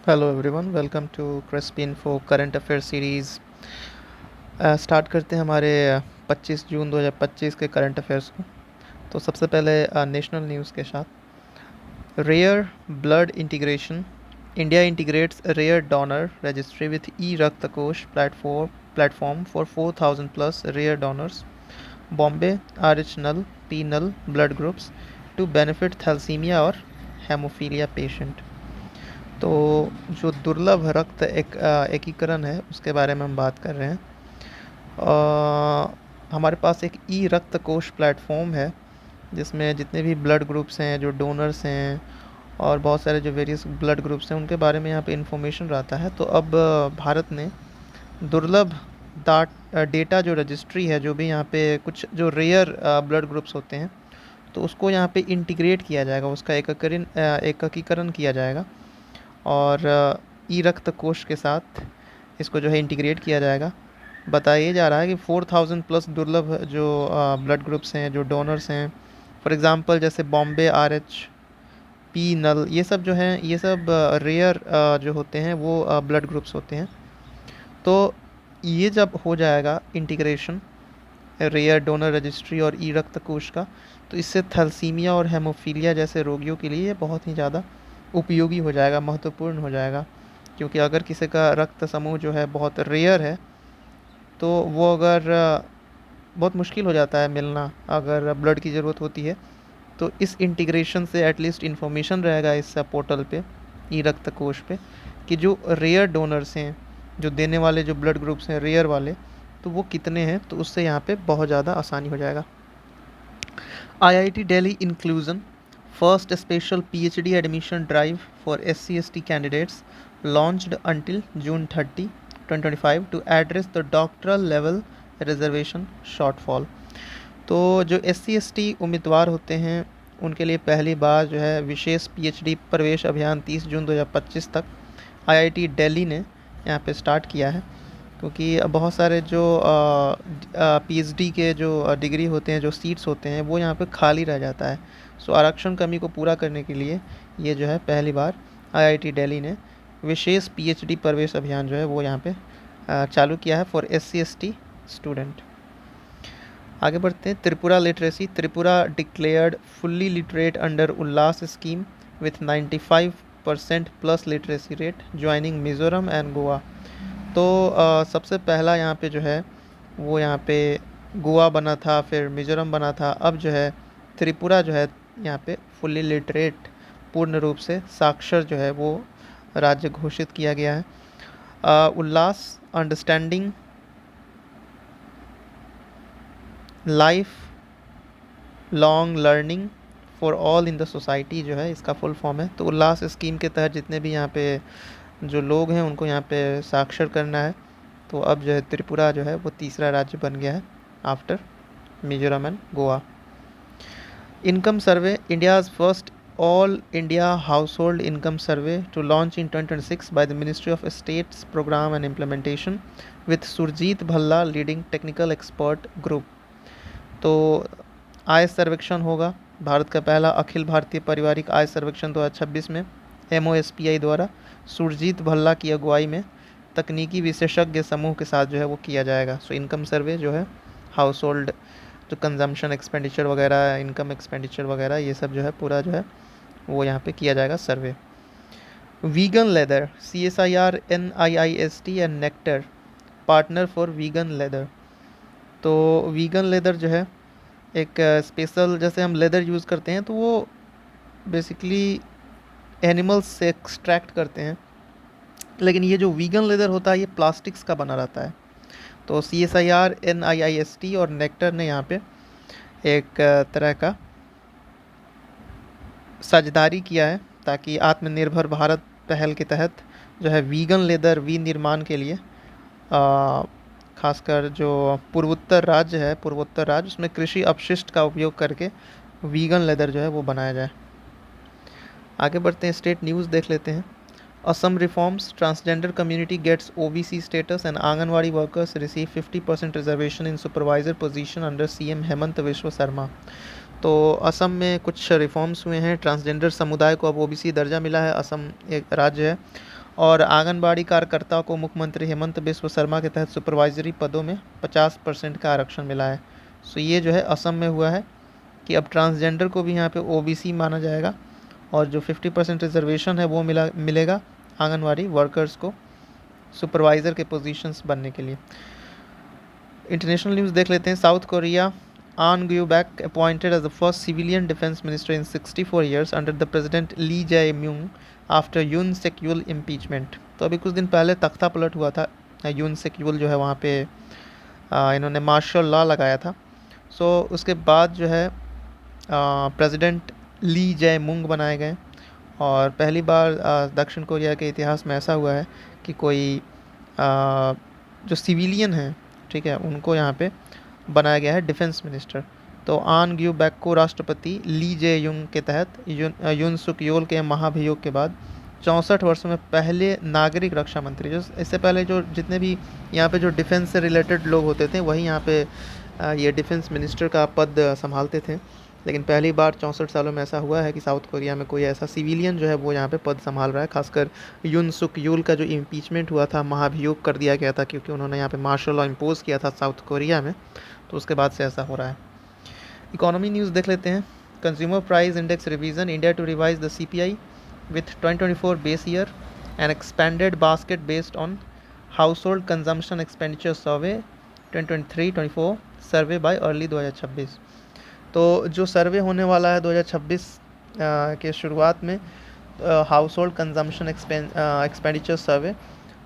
Hello everyone, welcome to crispy info current affair series. Start करते हैं हमारे 25 जून 2025 के करंट अफेयर्स को। तो सबसे पहले नेशनल न्यूज़ के साथ rare blood integration. India integrates rare donor registry with e Rakt Kosh platform for 4000 plus rare donors. Bombay R H null p null blood groups to benefit thalassaemia और हेमोफीलिया पेशेंट। तो जो दुर्लभ रक्त एकीकरण है उसके बारे में हम बात कर रहे हैं। हमारे पास एक ई रक्त कोश प्लेटफॉर्म है जिसमें जितने भी ब्लड ग्रुप्स हैं, जो डोनर्स हैं और बहुत सारे जो वेरियस ब्लड ग्रुप्स हैं उनके बारे में यहाँ पे इंफॉर्मेशन रहता है। तो अब भारत ने दुर्लभ डेटा जो रजिस्ट्री है, जो भी यहाँ पे कुछ जो रेयर ब्लड ग्रुप्स होते हैं, तो उसको यहाँ पे इंटीग्रेट किया जाएगा, उसका एकीकरण किया जाएगा और ई रक्त कोश के साथ इसको जो है इंटीग्रेट किया जाएगा। बताया जा रहा है कि 4000 प्लस दुर्लभ जो ब्लड ग्रुप्स हैं, जो डोनर्स हैं, फॉर एग्जांपल जैसे बॉम्बे आर एच पी नल, ये सब जो हैं, ये सब रेयर जो होते हैं वो ब्लड ग्रुप्स होते हैं। तो ये जब हो जाएगा इंटीग्रेशन रेयर डोनर रजिस्ट्री और ई रक्त कोश का, तो इससे थैलेसीमिया और हेमोफीलिया जैसे रोगियों के लिए ये बहुत ही ज़्यादा उपयोगी हो जाएगा, महत्वपूर्ण हो जाएगा। क्योंकि अगर किसी का रक्त समूह जो है बहुत रेयर है, तो वो अगर बहुत मुश्किल हो जाता है मिलना, अगर ब्लड की ज़रूरत होती है, तो इस इंटीग्रेशन से एटलीस्ट इन्फॉर्मेशन रहेगा इस पोर्टल पे, ई रक्त कोश पे, कि जो रेयर डोनर्स हैं, जो देने वाले जो ब्लड ग्रुप्स हैं रेयर वाले, तो वो कितने हैं। तो उससे यहाँ पे बहुत ज़्यादा आसानी हो जाएगा। IIT Delhi inclusion first special PhD admission drive for SC/ST candidates launched until June 30, 2025 to address the doctoral level reservation shortfall। तो जो SC/ST उम्मीदवार होते हैं उनके लिए पहली बार जो है विशेष PhD प्रवेश अभियान 30 जून 2025 तक IIT दिल्ली ने यहाँ पे स्टार्ट किया है। क्योंकि बहुत सारे जो PhD के जो डिग्री होते हैं, जो सीट्स होते हैं, वो यहाँ पे खाली रह जाता है। सो आरक्षण कमी को पूरा करने के लिए ये जो है पहली बार IIT दिल्ली ने विशेष PhD प्रवेश अभियान जो है वो यहाँ पे चालू किया है फॉर SC/ST स्टूडेंट। आगे बढ़ते हैं। Tripura literacy. Tripura declared fully literate under Ullas scheme with 95% plus literacy rate joining Mizoram and Goa. तो सबसे पहला यहाँ पे जो है वो यहाँ पे गोवा बना था, फिर मिज़ोरम बना था, अब जो है त्रिपुरा जो है यहाँ पे फुल्ली लिटरेट, पूर्ण रूप से साक्षर जो है वो राज्य घोषित किया गया है। Ullas understanding lifelong learning for all in the society जो है इसका फुल फॉर्म है। तो उल्लास स्कीम के तहत जितने भी यहाँ पे जो लोग हैं उनको यहाँ पे साक्षर करना है। तो अब जो है त्रिपुरा जो है वो तीसरा राज्य बन गया है after Mizoram and Goa. Income survey. India's first all India household income survey to launch in 2026 by the ministry of states programme and implementation with Surjit Bhalla leading technical expert group. तो आय सर्वेक्षण होगा, भारत का पहला अखिल भारतीय पारिवारिक आय सर्वेक्षण 2026 में MOSPI द्वारा सुरजीत भल्ला की अगुवाई में तकनीकी विशेषज्ञ समूह के साथ जो है वो किया जाएगा। सो इनकम सर्वे जो है हाउस होल्ड जो कंजम्पशन एक्सपेंडिचर वगैरह, इनकम एक्सपेंडिचर वगैरह, ये सब जो है पूरा जो है वो यहाँ पे किया जाएगा survey. Vegan leather. CSIR NIIST and NECTAR partner for vegan leather. तो वीगन लेदर जो है एक स्पेशल, जैसे हम लेदर यूज़ करते हैं तो वो बेसिकली एनिमल्स से एक्सट्रैक्ट करते हैं, लेकिन ये जो वीगन लेदर होता है ये प्लास्टिक्स का बना रहता है। तो CSIR NIIST और नेक्टर ने यहाँ पे एक तरह का साझेदारी किया है ताकि आत्मनिर्भर भारत पहल के तहत जो है वीगन लेदर विनिर्माण के लिए खासकर जो पूर्वोत्तर राज्य उसमें कृषि अपशिष्ट का उपयोग करके वीगन लेदर जो है वो बनाया जाए। आगे बढ़ते हैं, स्टेट न्यूज़ देख लेते हैं। Assam reforms. Transgender community gets OBC status and anganwadi workers receive 50% reservation in supervisor position under CM Himanta Biswa Sarma. तो असम में कुछ रिफॉर्म्स हुए हैं, ट्रांसजेंडर समुदाय को अब OBC दर्जा मिला है। असम एक राज्य है और आंगनबाड़ी कार्यकर्ताओं को मुख्यमंत्री हेमंत बिस्व शर्मा के तहत सुपरवाइजरी पदों में 50% का आरक्षण मिला है। सो ये जो है असम में हुआ है कि अब ट्रांसजेंडर को भी यहाँ पे ओबीसी माना जाएगा और जो 50% रिजर्वेशन है वो मिलेगा आंगनवाड़ी वर्कर्स को सुपरवाइज़र के पोजीशंस बनने के लिए। इंटरनेशनल न्यूज़ देख लेते हैं। South Korea Ahn Gyuback appointed as the first civilian defence minister in 64 years under the president Lee Jae Myung after यून सेक्यूल इम्पीचमेंट। तो अभी कुछ दिन पहले तख्ता पलट हुआ था। यून सेक्यूल जो है वहाँ पे इन्होंने मार्शल लॉ लगाया था। सो उसके बाद जो है प्रेसिडेंट ली जाए मूंग बनाए गए और पहली बार दक्षिण कोरिया के इतिहास में ऐसा हुआ है कि कोई जो सिविलियन हैं, ठीक है, उनको यहाँ पे बनाया गया है डिफेंस मिनिस्टर। तो आन ग्यू बैक को राष्ट्रपति ली जे युंग के तहत युन सुक योल के महाभियोग के बाद 64 वर्षों में पहले नागरिक रक्षा मंत्री, जो इससे पहले जो जितने भी यहाँ पे जो डिफेंस से रिलेटेड लोग होते थे वही यहाँ पे ये डिफेंस मिनिस्टर का पद संभालते थे। लेकिन पहली बार 64 सालों में ऐसा हुआ है कि साउथ कोरिया में कोई ऐसा सिविलियन जो है वो यहाँ पे पद संभाल रहा है। खासकर युन सुक यूल का जो इम्पीचमेंट हुआ था, महाभियोग कर दिया गया था क्योंकि उन्होंने यहाँ पे मार्शल लॉ इम्पोज किया था साउथ कोरिया में, तो उसके बाद से ऐसा हो रहा है। इकोनॉमी न्यूज़ देख लेते हैं। Consumer price index revision, India to revise the CPI with 2024 base year and expanded basket based on household consumption expenditure survey 2023-24 survey bye early 2026। तो जो सर्वे होने वाला है 2026 के शुरुआत में हाउस होल्ड कंजम्पशन एक्सपेंडिचर सर्वे,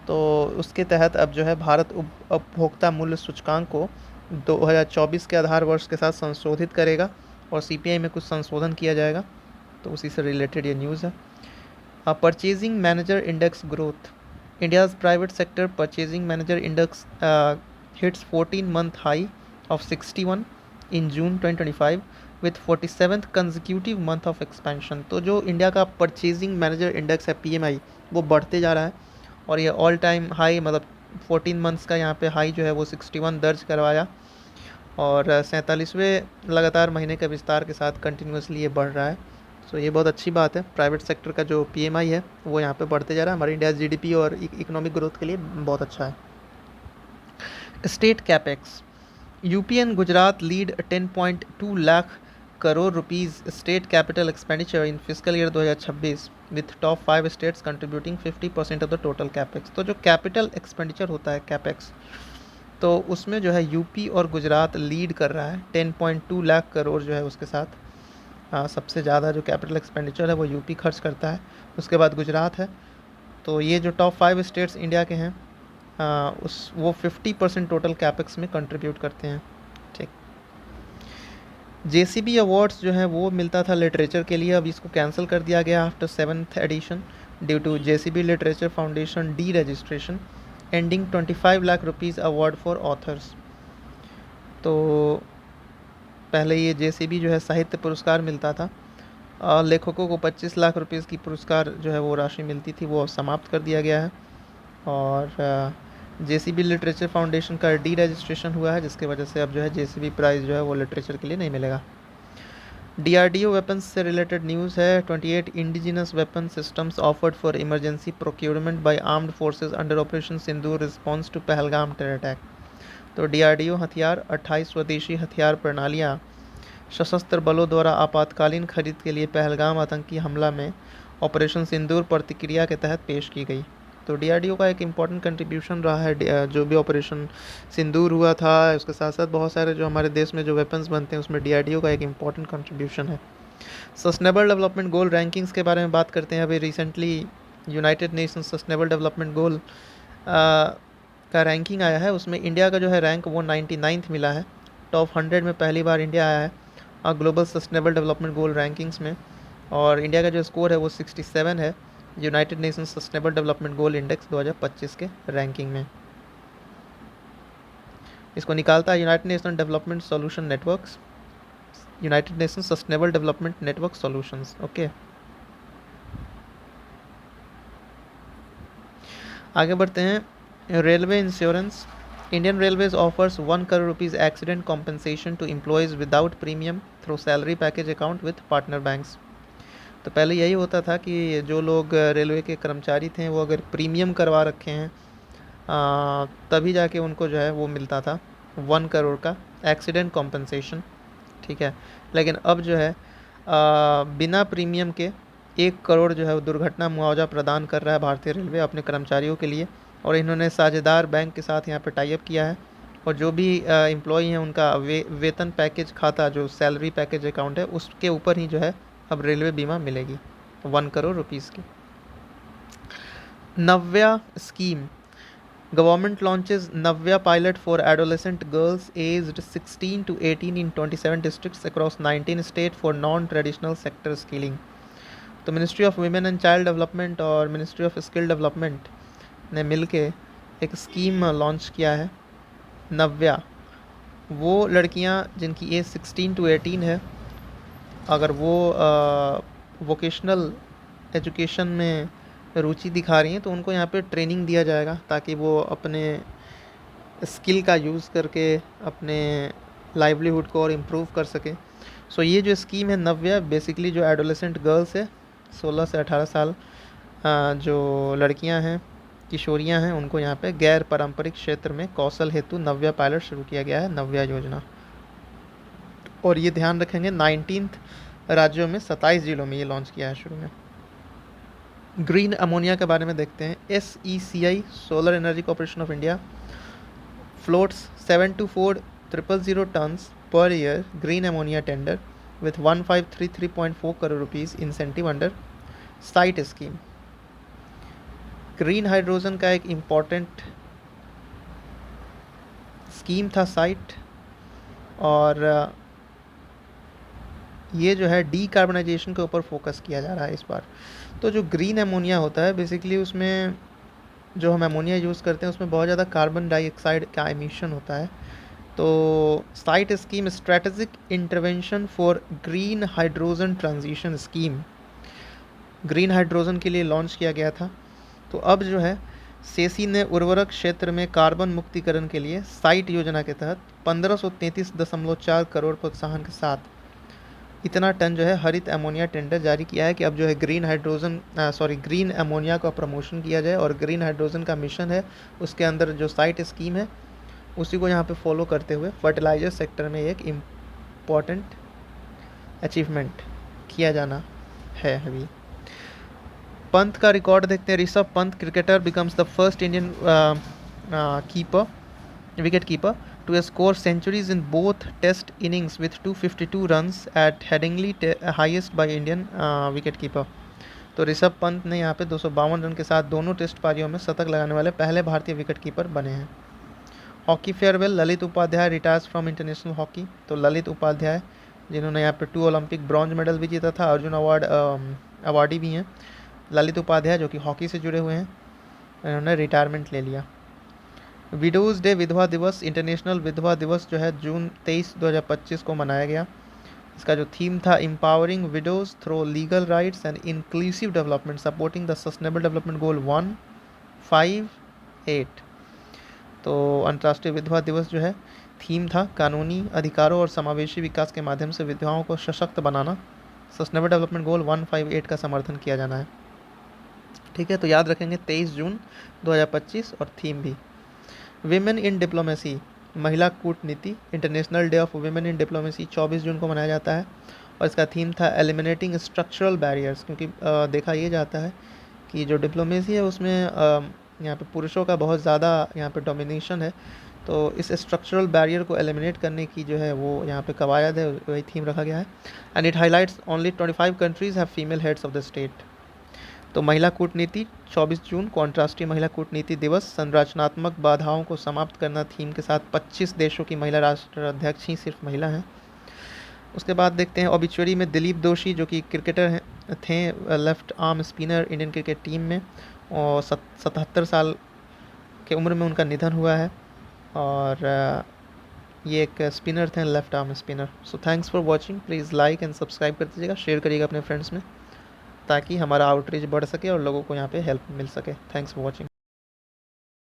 तो उसके तहत अब जो है भारत उपभोक्ता मूल्य सूचकांक को 2024 के आधार वर्ष के साथ संशोधित करेगा और CPI में कुछ संशोधन किया जाएगा। तो उसी से रिलेटेड ये न्यूज़ है। Purchasing manager index growth, India's private sector purchasing manager index hits 14-month high of 61 in June 2025 with 47th consecutive month of expansion। तो जो इंडिया का परचेजिंग मैनेजर इंडेक्स है PMI वो बढ़ते जा रहा है और ये ऑल टाइम हाई, मतलब 14 मंथ्स का यहाँ पे हाई जो है वो 61 दर्ज करवाया और 47वें लगातार महीने के विस्तार के साथ कंटिन्यूसली ये बढ़ रहा है। सो ये बहुत अच्छी बात है। प्राइवेट सेक्टर का जो PMI है वो यहाँ पे बढ़ते जा रहा है, हमारे इंडिया GDP और इकोनॉमिक ग्रोथ के लिए बहुत अच्छा है। State capex, UP and Gujarat lead 10.2 lakh crore rupees state capital expenditure in physical year 2026 with top 5 states contributing 50% of the total capex. तो जो कैपिटल एक्सपेंडिचर होता है कैपेक्स, तो उसमें जो है यूपी और गुजरात लीड कर रहा है 10.2 लाख करोड़ जो है उसके साथ। सबसे ज़्यादा जो कैपिटल एक्सपेंडिचर है वो यूपी खर्च करता है, उसके बाद गुजरात है। तो ये जो टॉप 5 स्टेट्स इंडिया के हैं वो 50% टोटल कैपेक्स में कंट्रीब्यूट करते हैं। ठीक, JCB अवार्ड्स जो है वो मिलता था लिटरेचर के लिए, अब इसको कैंसिल कर दिया गया after 7th edition due to JCB literature foundation deregistration ending 25 lakh rupees award for authors. तो पहले ये JCB जो है साहित्य पुरस्कार मिलता था, लेखकों को 25 लाख रुपीज़ की पुरस्कार जो है वो राशि मिलती थी, वो समाप्त कर दिया गया है और JCB लिटरेचर फाउंडेशन का डी रजिस्ट्रेशन हुआ है, जिसकी वजह से अब जो है JCB प्राइज़ जो है वो लिटरेचर के लिए नहीं मिलेगा। DRDO वेपन्स से रिलेटेड न्यूज़ है। 28 indigenous weapon systems offered for emergency procurement by armed forces under operation Sindoor response to Pahalgam terror attack. तो DRDO हथियार 28 स्वदेशी हथियार प्रणालियाँ सशस्त्र बलों द्वारा आपातकालीन खरीद के लिए पहलगाम आतंकी हमला में ऑपरेशन सिंदूर प्रतिक्रिया के तहत पेश की गई। तो DRDO का एक इम्पॉर्टेंट कंट्रीब्यूशन रहा है, जो भी ऑपरेशन सिंदूर हुआ था उसके साथ साथ बहुत सारे जो हमारे देश में जो वेपन्स बनते हैं उसमें DRDO का एक इम्पॉर्टेंट कंट्रीब्यूशन है। सस्टेनेबल डेवलपमेंट गोल रैंकिंग्स के बारे में बात करते हैं। अभी recently United Nations sustainable development गोल का रैंकिंग आया है, उसमें इंडिया का जो है रैंक वो 99th मिला है। टॉप 100 में पहली बार इंडिया आया है ग्लोबल सस्टेनेबल डेवलपमेंट गोल रैंकिंग्स में, और इंडिया का जो स्कोर है वो 67 है United Nations sustainable development goal index 2025 के रैंकिंग में। इसको निकालता है United Nation development solution networks, United Nations sustainable development network solutions. Okay, आगे बढ़ते हैं। Railway insurance, Indian railways offers 1 crore rupees accident compensation to employees without premium through salary package account with partner banks. तो पहले यही होता था कि जो लोग रेलवे के कर्मचारी थे वो अगर प्रीमियम करवा रखे हैं तभी जाके उनको जो है वो मिलता था 1 करोड़ का एक्सीडेंट कॉम्पनसेशन, ठीक है। लेकिन अब जो है बिना प्रीमियम के 1 करोड़ जो है वो दुर्घटना मुआवजा प्रदान कर रहा है भारतीय रेलवे अपने कर्मचारियों के लिए। और इन्होंने साझेदार बैंक के साथ यहाँ पे टाई अप किया है, और जो भी एम्प्लॉई हैं उनका वेतन पैकेज खाता, जो सैलरी पैकेज अकाउंट है, उसके ऊपर ही जो है अब रेलवे बीमा मिलेगी 1 करोड़ रुपीज़ की। नव्या scheme, Government launches Navya pilot for adolescent girls aged 16 to 18 in 27 districts across 19 states for non-traditional sector skilling। तो ministry of women and child development और मिनिस्ट्री ऑफ स्किल डेवलपमेंट ने मिलके एक स्कीम लॉन्च किया है नव्या। वो लड़कियां जिनकी एज 16 to 18 है, अगर वो वोकेशनल एजुकेशन में रुचि दिखा रही हैं तो उनको यहाँ पे ट्रेनिंग दिया जाएगा ताकि वो अपने स्किल का यूज़ करके अपने लाइवलीहुड को और इम्प्रूव कर सके। सो ये जो स्कीम है नव्या, बेसिकली जो एडोलेसेंट गर्ल्स है 16 से 18 साल जो लड़कियां हैं, किशोरियां हैं, उनको यहाँ पे गैर पारंपरिक क्षेत्र में कौशल हेतु नव्या पायलट शुरू किया गया है, नव्या योजना। और ये ध्यान रखेंगे 19 राज्यों में 27 जिलों में ये लॉन्च किया है शुरू में। ग्रीन अमोनिया के बारे में देखते हैं। SECI solar energy corporation of India floats 724,000 tons per year green ammonia tender with 1533.4 crore rupees incentive under site scheme. Green hydrogen का एक इम्पॉर्टेंट स्कीम था साइट, और ये जो है डीकार्बनाइजेशन के ऊपर फोकस किया जा रहा है इस बार। तो जो ग्रीन अमोनिया होता है बेसिकली उसमें जो हम अमोनिया यूज़ करते हैं उसमें बहुत ज़्यादा कार्बन डाइऑक्साइड का एमिशन होता है। तो site scheme strategic intervention for green hydrogen transition scheme green hydrogen के लिए लॉन्च किया गया था। तो अब जो है सेसी ने उर्वरक क्षेत्र में कार्बन मुक्तिकरण के लिए साइट योजना के तहत 1533.4 करोड़ प्रोत्साहन के साथ इतना टन जो है हरित अमोनिया टेंडर जारी किया है कि अब जो है ग्रीन अमोनिया का प्रमोशन किया जाए, और ग्रीन हाइड्रोजन का मिशन है उसके अंदर जो साइट स्कीम है उसी को यहाँ पे फॉलो करते हुए फर्टिलाइजर सेक्टर में एक इम्पॉर्टेंट अचीवमेंट किया जाना है। अभी पंत का रिकॉर्ड देखते हैं। Rishabh Pant cricketer becomes the first Indian wicket keeper to score centuries in both test innings with 252 runs at Headingley, highest by Indian wicketkeeper। तो ऋषभ पंत ने यहाँ पे 252 रन के साथ दोनों टेस्ट पारियों में शतक लगाने वाले पहले भारतीय विकेट कीपर बने हैं। Hockey farewell, Lalit Upadhyay retires from international hockey. तो ललित उपाध्याय जिन्होंने यहाँ पे 2 ओलंपिक ब्रॉन्ज मेडल भी जीता था, अर्जुन अवार्ड अवार्डी भी हैं, ललित उपाध्याय जो कि हॉकी से जुड़े हुए हैं, इन्होंने रिटायरमेंट ले लिया। विडोज़ डे, विधवा दिवस, इंटरनेशनल विधवा दिवस जो है जून 23, 2025 को मनाया गया। इसका जो थीम था empowering widows through legal rights and inclusive development supporting the sustainable development गोल 158। तो अंतर्राष्ट्रीय विधवा दिवस जो है थीम था कानूनी अधिकारों और समावेशी विकास के माध्यम से विधवाओं को सशक्त बनाना। सस्टेनेबल डेवलपमेंट गोल 158 का समर्थन किया जाना है, ठीक है। तो याद रखेंगे 23 जून 2025 और थीम भी। विमेन इन डिप्लोमेसी, महिला कूटनीति, international day of women in diplomacy 24 जून को मनाया जाता है, और इसका थीम था एलिमिनेटिंग स्ट्रक्चरल बैरियर्स। क्योंकि देखा ये जाता है कि जो डिप्लोमेसी है उसमें यहाँ पे पुरुषों का बहुत ज़्यादा यहाँ पे डोमिनेशन है, तो इस स्ट्रक्चरल बैरियर को एलिमिनेट करने की जो है वो यहाँ पे कवायद है, वही थीम रखा गया है। And it highlights only 25 countries have female heads of the state. तो महिला कूटनीति 24 जून को अंतर्राष्ट्रीय महिला कूटनीति दिवस, संरचनात्मक बाधाओं को समाप्त करना थीम के साथ 25 देशों की महिला राष्ट्राध्यक्ष ही सिर्फ महिला हैं। उसके बाद देखते हैं ओबिचुअरी में दिलीप दोषी जो कि क्रिकेटर हैं थे, left arm spinner Indian cricket team में, और 77 साल की उम्र में उनका निधन हुआ है, और ये एक स्पिनर थे, left arm spinner. So thanks for watching, please like and subscribe कर दीजिएगा, शेयर करिएगा अपने फ्रेंड्स में ताकि हमारा आउटरीच बढ़ सके और लोगों को यहाँ पे हेल्प मिल सके। Thanks for watching.